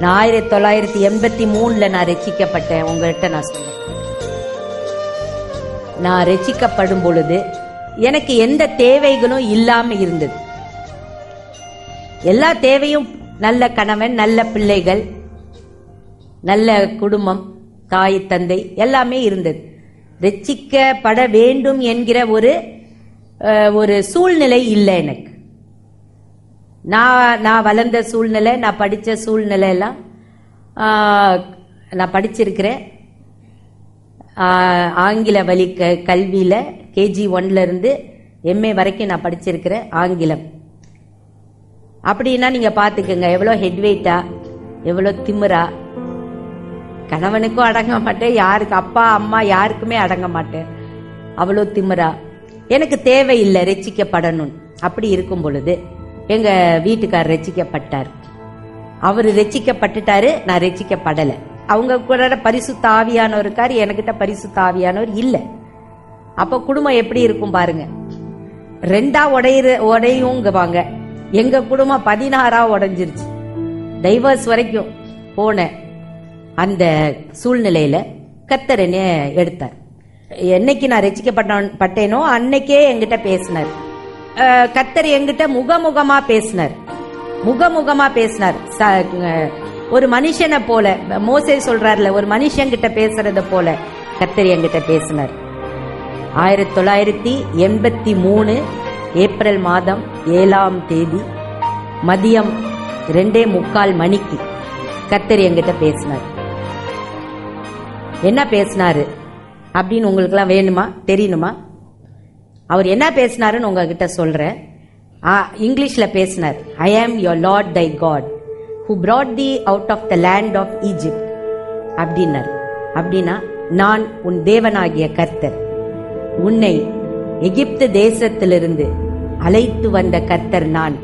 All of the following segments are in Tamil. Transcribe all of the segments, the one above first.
நான் 1983 நான் ரட்சிக்கப்பட்டேன். உங்கள்கிட்ட நான் சொன்னேன், நான் ரட்சிக்கப்படும் பொழுது எனக்கு எந்த தேவைகளும் இல்லாம இருந்தது. எல்லா தேவையும் நல்ல கணவன், நல்ல பிள்ளைகள், நல்ல குடும்பம், தாய் தந்தை எல்லாமே இருந்தது. ரட்சிக்கப்பட வேண்டும் என்கிற ஒரு சூழ்நிலை இல்லை எனக்கு. நான் வளர்ந்த சூழ்நிலை, நான் படித்த சூழ்நிலை எல்லாம் நான் படிச்சிருக்கிறேன். ஆங்கில வழி கல்வியில் KG 1 இருந்து MA வரைக்கும் நான் படிச்சிருக்கிறேன் ஆங்கிலம். அப்படின்னா நீங்க பாத்துக்கோங்க எவ்வளோ ஹெட்வெயிட்டா, எவ்வளோ திமிரா. கணவனுக்கும் அடங்க மாட்டேன், யாருக்கு அப்பா அம்மா யாருக்குமே அடங்க மாட்டேன், அவ்வளோ திமிரா. எனக்கு தேவையில்லை ரட்சிக்கப்படணும். அப்படி இருக்கும் பொழுது எங்க வீட்டுக்காரர் ரட்சிக்கப்பட்டார். அவரு ரட்சிக்கப்பட்டுட்டாரு, நான் ரட்சிக்கப்படலை. அவங்க கூட பரிசுத்த ஆவியானவர் இருக்காரு, என்கிட்ட பரிசுத்த ஆவியானவர் இல்லை. அப்ப குடும்பம் எப்படி இருக்கும் பாருங்க. 2ஆ உடையுங்குவாங்க. எங்க குடும்பம் 16ஆ உடைஞ்சிருச்சு. டைவர்ஸ் வரைக்கும் போன அந்த சூழ்நிலையில கர்த்தர் என்ன எடுத்தார். என்னைக்கு நான் ரட்சிக்கப்பட்டேனோ அன்னைக்கே என்கிட்ட பேசினார். கர்த்தர் என்கிட்ட முகமுகமா பேசினார். ஒரு மனுஷனை போல, மோசே சொல்றாருல, ஒரு மனுஷன் கிட்ட பேசுறத போல கர்த்தர் என்கிட்ட பேசினார். 1983 ஏப்ரல் மாதம் 7ஆம் தேதி மதியம் 2:45 மணிக்கு கர்த்தர் என்கிட்ட பேசினார். என்ன பேசினாரு அப்படின்னு உங்களுக்கு எல்லாம் வேணுமா, தெரியணுமா? அவர் என்ன பேசினாருன்னு உங்ககிட்ட சொல்றேன். இங்கிலீஷ்ல பேசினார். I am your lord thy god who brought thee out of the land of Egypt அப்படின்னார். அப்படின்னா, நான் உன் தேவனாகிய கர்த்தர், உன்னை எகிப்து தேசத்திலிருந்து அழைத்து வந்த கர்த்தர் நான்.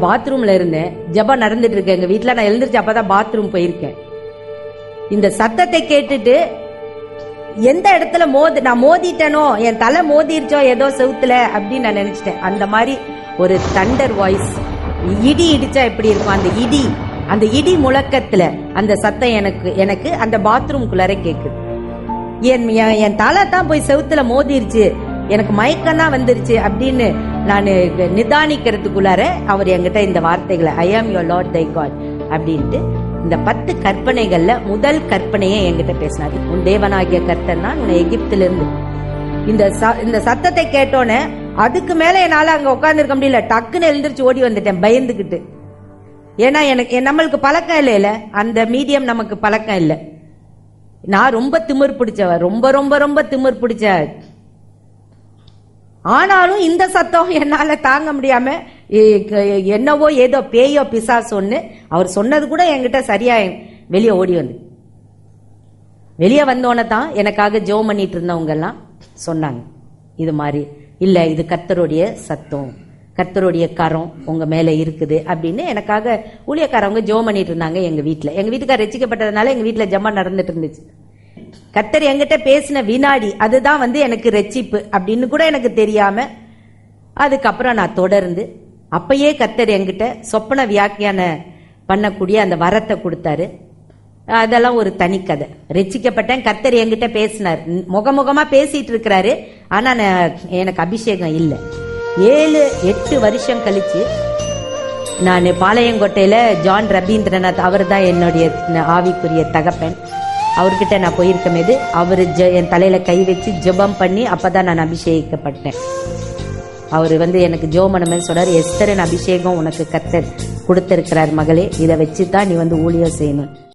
பாத்ரூம்ல இருந்தேன், ஜெபம் நடந்துட்டு இருக்கேன் எங்க வீட்டுல. நான் எழுந்திருச்சு அப்பதான் பாத்ரூம் போயிருக்கேன். இந்த சத்தத்தை கேட்டுட்டு எந்த இடத்துல நான் மோதிட்டனோ, என் தலை மோதிருச்சோ ஏதோ செவுத்துல அப்படின்னு நான் நினைச்சிட்டேன். அந்த மாதிரி ஒரு தண்டர் வாய்ஸ், இடி இடிச்சா எப்படி இருக்கும், அந்த இடி முழக்கத்துல அந்த சத்தம் எனக்கு அந்த பாத்ரூம்குள்ளார கேக்குது. என் தலை தான் போய் செவுத்துல மோதிருச்சு, எனக்கு மயக்கம் தான் வந்துருச்சு அப்படின்னு நான் நிதானிக்கிறதுக்குள்ளார அவர் என்கிட்ட இந்த வார்த்தைகளை, ஐ am your lord thy God அப்படின்ட்டு இந்த 10 கற்பனைகள்ல முதல் கற்பனையை என்கிட்ட பேசினாரு. உன் தேவனாகிய கர்த்தர் நான் உன்னை எகிப்திலிருந்து. இந்த சத்தத்தை கேட்டோன்னே அதுக்கு மேல என்னால அங்க உட்கார்ந்து இருக்க முடியல. டக்குன்னு எழுந்திருச்சு ஓடி வந்துட்டேன் பயந்துகிட்டு. ஏன்னா நம்மளுக்கு பழக்கம் இல்லையில, அந்த மீடியம் நமக்கு பழக்கம் இல்லை. நான் ரொம்ப திமிர் பிடிச்சவ, ரொம்ப ரொம்ப ரொம்ப திமிர் பிடிச்ச. ஆனாலும் இந்த சத்தம் என்னால தாங்க முடியாம, என்னவோ ஏதோ பேயோ பிசாசோன்னு அவர் சொன்னது கூட என்கிட்ட சரியா வெளியே ஓடி வந்து, வெளியே வந்தோன்னு தான் எனக்காக ஜெபம் பண்ணிட்டு இருந்தவங்க எல்லாம் சொன்னாங்க, இது மாதிரி இல்ல, இது கர்த்தருடைய சத்தம், கர்த்தருடைய கரம் உங்க மேல இருக்குது அப்படின்னு எனக்காக ஊழியக்காரவங்க ஜெபம் பண்ணிட்டு இருந்தாங்க எங்க வீட்டுல. எங்க வீட்டுக்கார ரட்சிக்கப்பட்டதுனால எங்க வீட்டுல ஜெபம் நடந்துட்டு இருந்துச்சு. கர்த்தர் என்கிட்ட பேசின வினாடி அதுதான் எனக்கு ரட்சிப்பு அப்படின்னு கூட எனக்கு தெரியாம, அதுக்கப்புறம் நான் தொடர்ந்து அப்பயே கர்த்தர் என்கிட்ட சொப்பன வியாக்கியான பண்ணக்கூடிய அந்த வரத்தை கொடுத்தாரு. அதெல்லாம் ஒரு தனி கதை. ரட்சிக்கப்பட்டேன், கர்த்தர் என்கிட்ட பேசினார், முகமுகமா பேசிட்டு இருக்கிறாரு. ஆனா எனக்கு அபிஷேகம் இல்லை. 7-8 வருஷம் கழிச்சு நான் பாளையங்கோட்டையில ஜான் ரபீந்திரநாத், அவர் தான் என்னுடைய ஆவிக்குரிய தகப்பன், அவர்கிட்ட நான் போயிருக்கமேது அவரு என் தலையில கை வச்சு ஜெபம் பண்ணி அப்பதான் நான் அபிஷேகிக்கப்பட்டேன். அவரு எனக்கு ஜோமனமே சொல்றாரு, எஸ்தரின் அபிஷேகம் உனக்கு கர்த்தர் கொடுத்திருக்கிறார் மகளே, இதை வச்சுதான் நீ ஊழியம் செய்யணும்.